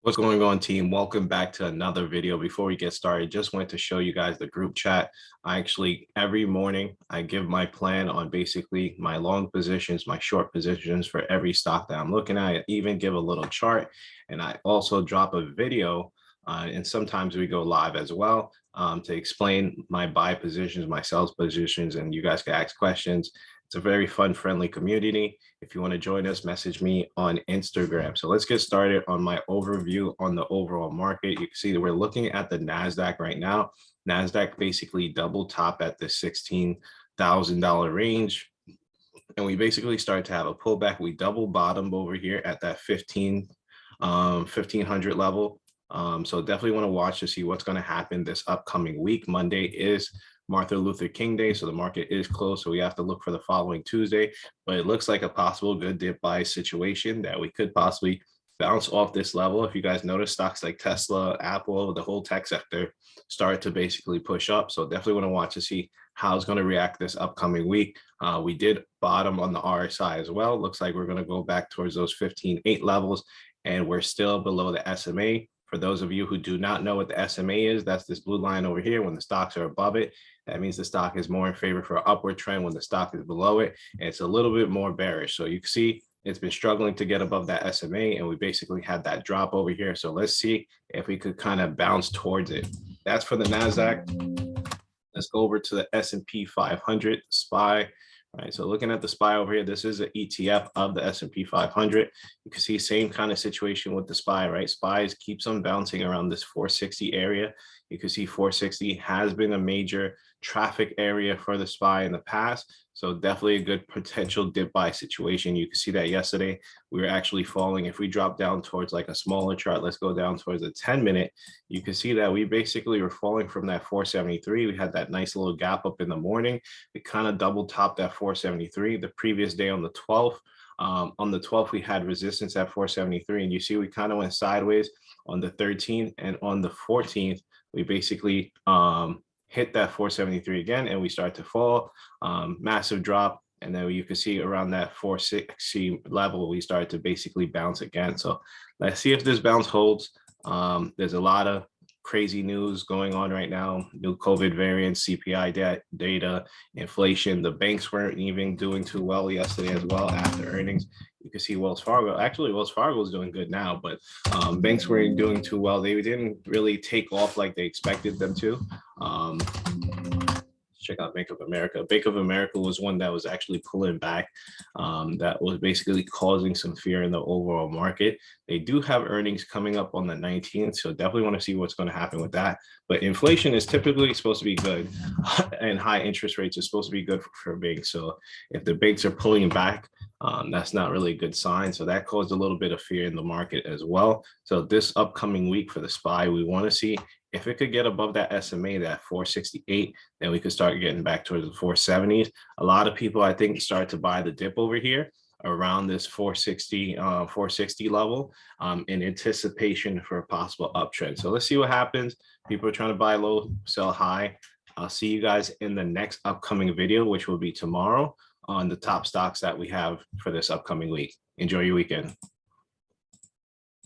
What's going on, team? Welcome back to another video. Before we get started, just wanted to show you guys the group chat. Every morning I give my plan on basically my long positions, my short positions for every stock that I'm looking at. I even give a little chart, and I also drop a video, and sometimes we go live as well, to explain my buy positions, my sell positions, and you guys can ask questions. It's a very fun, friendly community. If you want to join us, message me on Instagram. So let's get started on my overview on the overall market. You can see that we're looking at the NASDAQ right now. NASDAQ basically double top at the $16,000 range. And we basically started to have a pullback. We double bottomed over here at that 1500 level. So definitely want to watch to see what's going to happen this upcoming week. Monday is Martin Luther King Day, so the market is closed. So we have to look for the following Tuesday, but it looks like a possible good dip buy situation that we could possibly bounce off this level. If you guys notice, stocks like Tesla, Apple, the whole tech sector started to basically push up. So definitely want to watch to see how it's going to react this upcoming week. We did bottom on the RSI as well. Looks like we're going to go back towards those 15.8 levels, and we're still below the SMA. For those of you who do not know what the SMA is, that's this blue line over here. When the stocks are above it, that means the stock is more in favor for an upward trend. When the stock is below it, and it's a little bit more bearish. So you can see it's been struggling to get above that SMA, and we basically had that drop over here. So let's see if we could kind of bounce towards it. That's for the NASDAQ. Let's go over to the S&P 500 SPY. All right, so looking at the SPY over here, this is an ETF of the S&P 500. You can see same kind of situation with the SPY, right? SPY keeps on bouncing around this 460 area. You can see 460 has been a major traffic area for the SPY in the past. So definitely a good potential dip buy situation. You can see that yesterday we were actually falling. If we drop down towards like a smaller chart, let's go down towards a 10-minute. You can see that we basically were falling from that 473. We had that nice little gap up in the morning. We kind of double topped that 473 the previous day on the 12th. On the 12th, we had resistance at 473, and you see we kind of went sideways on the 13th, and on the 14th, we basically hit that 473 again, and we start to fall. Massive drop, and then you can see around that 460 level, we started to basically bounce again. So let's see if this bounce holds. There's a lot of crazy news going on right now. New COVID variants, CPI data, inflation. The banks weren't even doing too well yesterday as well after earnings. You can see Wells Fargo. Actually, Wells Fargo is doing good now, but banks weren't doing too well. They didn't really take off like they expected them to. Check out Bank of America. Bank of America was one that was actually pulling back, that was basically causing some fear in the overall market. They do have earnings coming up on the 19th, so definitely want to see what's going to happen with that. But inflation is typically supposed to be good, and high interest rates are supposed to be good for banks. So if the banks are pulling back, that's not really a good sign. So that caused a little bit of fear in the market as well. So this upcoming week for the SPY, we want to see if it could get above that SMA, that 468, then we could start getting back towards the 470s. A lot of people, I think, start to buy the dip over here around this 460 level, in anticipation for a possible uptrend. So let's see what happens. People are trying to buy low, sell high. I'll see you guys in the next upcoming video, which will be tomorrow, on the top stocks that we have for this upcoming week. Enjoy your weekend.